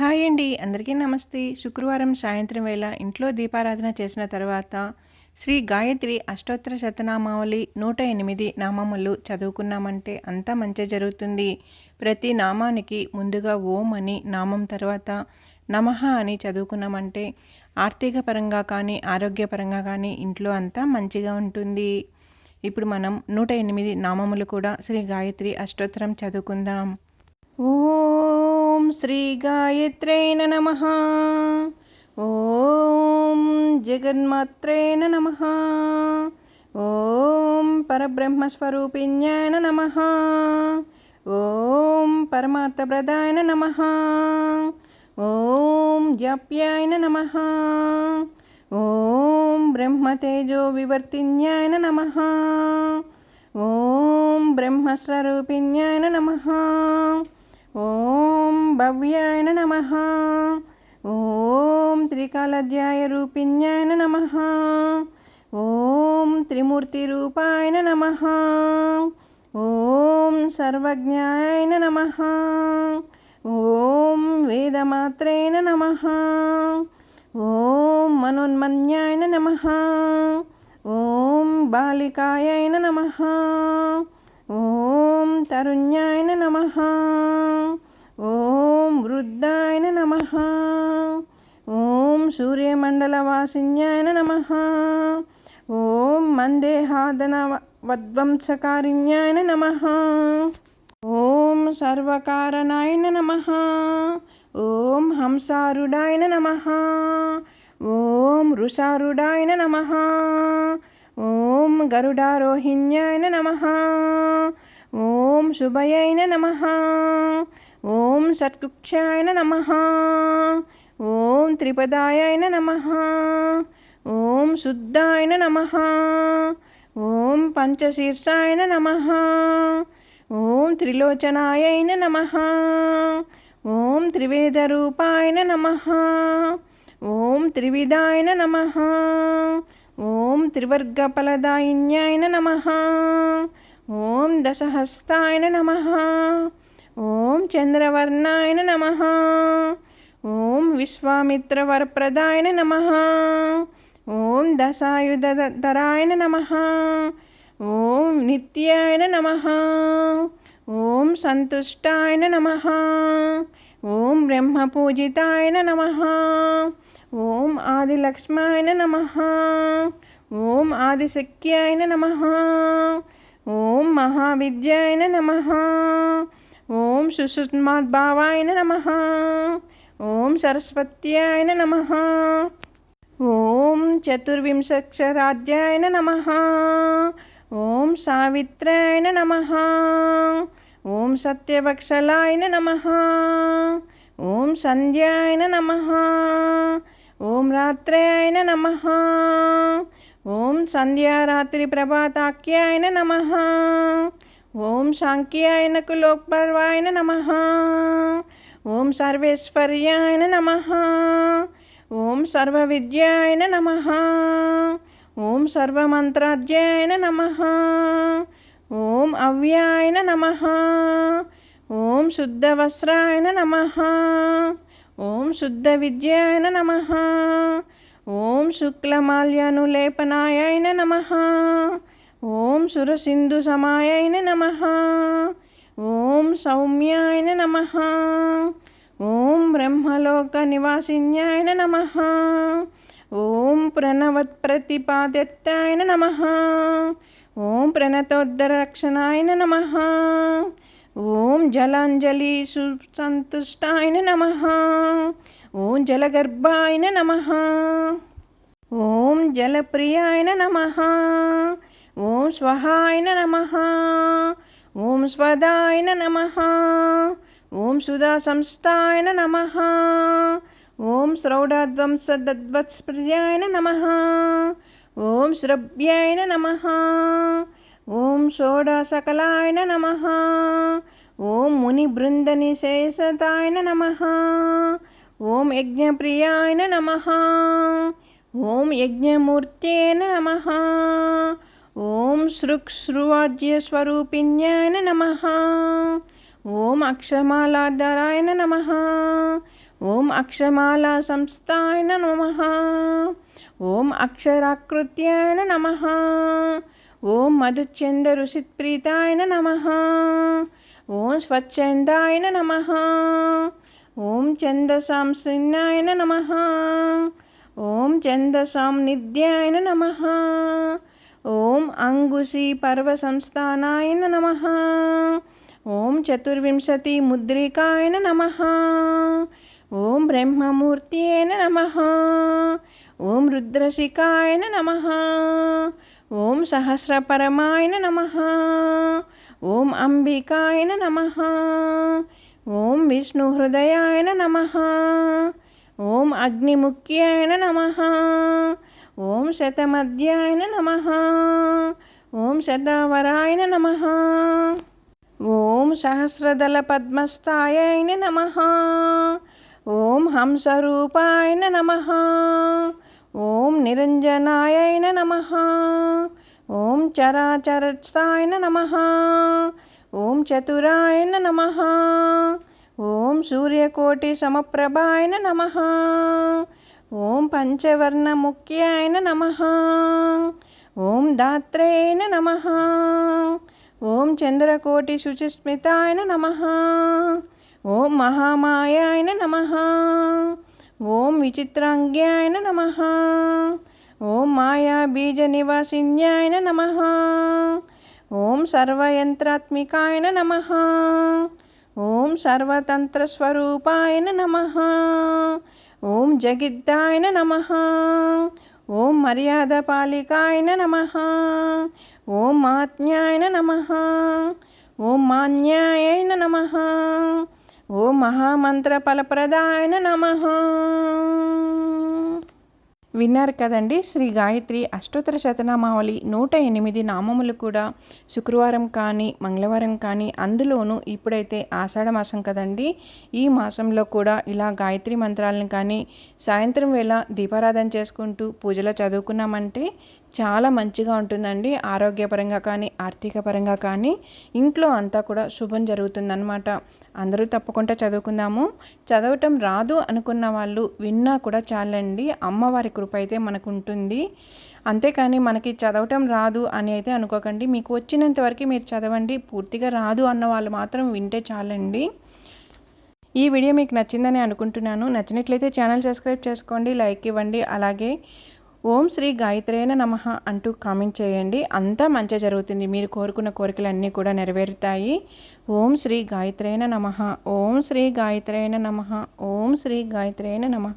Hi అండి. అందరికీ నమస్తే. శుక్రవారం సాయంత్రం వేళ ఇంట్లో దీపారాధన చేసిన తర్వాత శ్రీ గాయత్రి అష్టోత్తర శతనామావళి 108 నామములు చదువుకున్నామంటే అంతా మంచి జరుగుతుంది. ప్రతి నామానికి ముందుగా ఓం అని, నామం తర్వాత నమః అని చదువుకున్నామంటే ఆర్థిక పరంగా కానీ, ఆరోగ్యపరంగా కానీ ఇంట్లో అంతా మంచిగా ఉంటుంది. ఇప్పుడు మనం 108 నామములు కూడా శ్రీ గాయత్రి అష్టోత్తరం చదువుకుందాం. ఓం శ్రీ గాయత్రై నమః. ఓం జగన్మాత్రే నమః. ఓం పరబ్రహ్మస్వరూపిణ్యాయ నమః. ఓం పరమార్థప్రదాయ నమః. ఓం జాప్యాయ నమః. ఓం బ్రహ్మతేజో వివర్తిన్యాయ నమః. ఓం బ్రహ్మస్వరూపిణ్యాయ నమః. ఓం భవ్యాయ నమః. ఓం త్రికాలజ్యాయ రూపిణ్యాయ నమః. ఓం త్రిమూర్తిరూపాయ నమః. ఓం సర్వజ్ఞాయ నమః. ఓం వేదమాత్రే నమః. ఓం మనోన్మన్యాయ నమః. ఓం బాలికాయ నమః. ఓం తరుణ్యాయ నమః. ఓం వృద్ధాయ నమః. ఓం సూర్యమండలవాసిన్యాయ నమః. ఓం మందేహాదన వద్వంసకారిణ్యాయ నమః. ఓం సర్వకారణాయ నమః. ఓం హంసారుడాయ నమః. ఓం వృషారుడాయ నమః. ఓం గరుడారోహిణ్యాయ నమః. ఓం శుభయై నమః. ఓం షట్కుక్షాయ నమః. ఓం త్రిపదాయ నమః. ఓం శుద్ధాయ నమః. ఓం పంచశీర్షాయ నమః. ఓం త్రిలోచనాయ నమః. ఓం త్రివేదరూపాయ నమః. ఓం త్రివిధాయ నమః. ఓం త్రివర్గఫలదాయిన్యాయ నమః. ఓం దశహస్తాయ నమః. ఓం చంద్రవర్ణాయ నమః. ఓం విశ్వామిత్రవరప్రదాయ నమః. ఓం దశాయుధధరాయ నమః. ఓం నిత్యాయ నమః. ఓం సంతుష్టాయ నమః. ఓం బ్రహ్మపూజితాయ నమః. ఓం ఆదిలక్ష్మాయ నమః. ఓం ఆదిశక్యాయ నమః. ఓం మహావిద్యాయ నమః. ఓం సుషుమ్నాద్భావాయ నమః. ఓం సరస్వత్యాయ నమః. ఓం చతుర్వింశక్షరాధ్యాయ నమః. ఓం సావిత్రాయ నమః. ఓం సత్యవక్షలాయ నమః. ఓం సంధ్యాయ నమః. ఓం రాత్రాయ నమః. ఓం సంధ్యారాత్రి ప్రభాతాఖ్యాయ నమః. ఓం సాంఖ్యాయ కులోక్పర్వాయ నమః. ఓం సర్వేశ్వర్యాయ నమః. ఓం సర్వవిద్యాయ నమః. ఓం సర్వమంత్రాధ్యాయ నమః. ఓం అవ్యాయ నమః. ఓం శుద్ధవస్త్రాయ నమః. ఓం శుద్ధవిద్యాయ నమః. ఓం శుక్లమాల్యానులేపనాయ నమః. ఓం సురసింధుసమాయ నమః. ఓం సౌమ్యాయ నమః. ఓం బ్రహ్మలోక నివాసిన్యాయ నమః. ఓం ప్రణవత్ప్రతిపాద్యత్తాయ నమః. ఓం ప్రణతోద్ధరక్షణాయ నమః. ఓం జలాంజలి సుసంతుష్టాయ నమః. ఓం జలగర్భాయ నమః. ఓం జలప్రియాయ నమః. ఓం స్వహాయ నమః. ఓం స్వదాయ నమః. ఓం సుధా సంస్థాయ నమః. ఓం శ్రౌఢధ్వంసదద్వత్స్ప్రియాయ నమః. ఓం శ్రవ్యాయ నమః. ఓం షోడశకలాయ నమః. ఓం మునిబృందనిశేషతాయ నమః. ఓం యజ్ఞప్రియాయ నమః. ఓం యజ్ఞమూర్తయే నమః. ఓం సృక్స్రువాజ్యస్వరూపిణ్యాయ నమః. ఓం అక్షమాలాధరాయ నమః. ఓం అక్షమాలా సంస్థాయ నమః. ఓం అక్షరాకృత్యాయ నమః. ఓం మధుచంద ఋషిత్ప్రీతాయ నమః. ఓం స్వచ్ఛందాయ నమః. ఓం ఛందసాం శూన్యాయ నమః. ఓం ఛందసాం నిధ్యాయ నమః. ఓం అంగుశీ పర్వసంస్థానాయ నమః. ఓం చతుర్వింశతి ముద్రికాయ నమః. ఓం బ్రహ్మమూర్తయే నమః. ఓం రుద్రశిఖాయ నమః. ఓం సహస్రపరమాయ నమః. ఓం అంబికాయ నమః. ఓం విష్ణుహృదయాయ నమః. ఓం అగ్నిముఖ్యాయ నమః. ఓం శతమధ్యాయ నమః. ఓం శతావరాయ నమః. ఓం సహస్రదళ పద్మస్థాయ నమః. ఓం హంసరూపాయ నమః. ఓం నిరంజనాయ నమః. ఓం చరాచరస్థాయ నమః. ఓం చతురాయ నమః. ఓం సూర్యకోటి సమప్రభాయ నమః. ఓం పంచవర్ణముఖ్యాయ నమః. ఓం దాత్రే నమః. ఓం చంద్రకోటి శుచిస్మితాయ నమః. ఓం మహామాయాయ నమః. ఓం విచిత్రాంగ్యాయ నమః. ఓం మాయా బీజ నివాసిన్యాయ నమః. ఓం సర్వయంత్రాత్మికాయ నమః. ఓం సర్వతంత్రస్వరూపాయ నమః. ఓం జగిద్దాయ నమః. ఓం మర్యాదపాలికాయ నమః. ఓం మాత్న్యాయ నమః. ఓం మాన్యాయ నమః. ఓం మహామంత్ర ఫలప్రదాయ నమః. విన్నారు కదండి, శ్రీ గాయత్రి అష్టోత్తర శతనామావళి 108 నామములు కూడా శుక్రవారం కానీ మంగళవారం కానీ, అందులోనూ ఇప్పుడైతే ఆషాఢ మాసం కదండి, ఈ మాసంలో కూడా ఇలా గాయత్రి మంత్రాలను కానీ సాయంత్రం వేళ దీపారాధన చేసుకుంటూ పూజలో చదువుకున్నామంటే చాలా మంచిగా ఉంటుందండి. ఆరోగ్యపరంగా కానీ ఆర్థిక పరంగా కానీ ఇంట్లో అంతా కూడా శుభం జరుగుతుందన్నమాట. అందరూ తప్పకుండా చదువుకుందాము. చదవటం రాదు అనుకున్న వాళ్ళు విన్నా కూడా చాలండి, అమ్మవారి కృప అయితే మనకు ఉంటుంది. అంతేకాని మనకి చదవటం రాదు అని అయితే అనుకోకండి. మీకు వచ్చినంత వరకు మీరు చదవండి. పూర్తిగా రాదు అన్న వాళ్ళు మాత్రం వింటే చాలండి. ఈ వీడియో మీకు నచ్చిందని అనుకుంటున్నాను. నచ్చినట్లయితే ఛానల్ సబ్స్క్రైబ్ చేసుకోండి, లైక్ ఇవ్వండి. అలాగే ఓం శ్రీ గాయత్రేన నమః అంటూ కామెంట్ చేయండి. అంతా మంచి జరుగుతుంది. మీరు కోరుకున్న కోరికలన్నీ కూడా నెరవేరుతాయి. ఓం శ్రీ గాయత్రేన నమః. ఓం శ్రీ గాయత్రేన నమః. ఓం శ్రీ గాయత్రేన నమః.